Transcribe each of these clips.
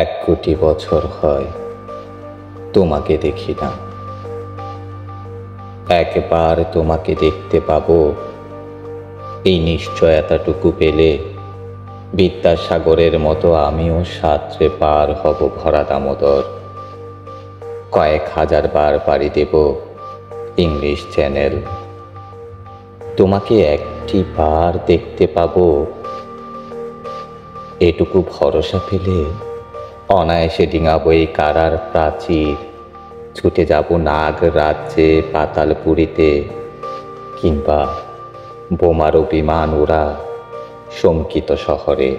1 কোটি বছর হয় তোমাকে দেখি না। একবার তোমাকে দেখতে পাবো, এই নিশ্চয়তাটুকু পেলে বিদ্যাসাগরের মতো আমিও সাঁতরে পার হব ভরা দামোদর। কয়েক হাজার বার পাড়ি দেব ইংলিশ চ্যানেল। তোমাকে একটি বার দেখতে পাবো, এটুকু ভরসা পেলে অনায়াসে ডিঙাবো এই কারার প্রাচীর। ছুটে যাব নাগ রাজ্যে পাতালপুরীতে, কিংবা বোমারো বিমান ওরা শঙ্কিত শহরে।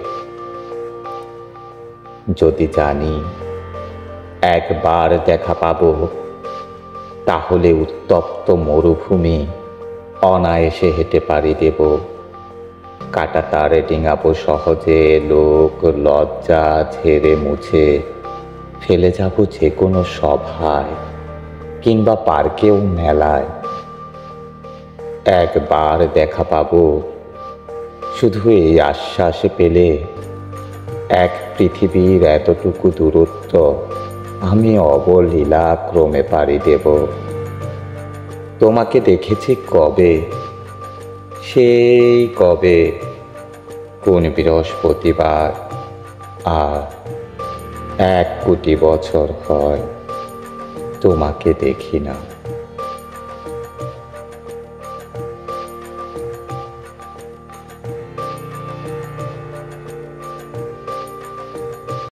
যদি জানি একবার দেখা পাবো, তাহলে উত্তপ্ত মরুভূমি অনায়াসে হেঁটে পাড়ি দেব। কাটা তারে ডিঙাবো সহজে, লোক লজ্জা ঝেড়ে মুছে ফেলে যাব যে কোনো সভায় কিংবা পার্কেও মেলায়। একবার দেখা পাবো, শুধু এই আশ্বাস পেলে এক পৃথিবীর এতটুকু দূরত্ব আমি অবলীলা ক্রমে পাড়ি দেব। তোমাকে দেখেছি কবে, সেই কবে, কোন বৃহস্পতিবার, আর 1 কোটি বছর হয় তোমাকে দেখি না।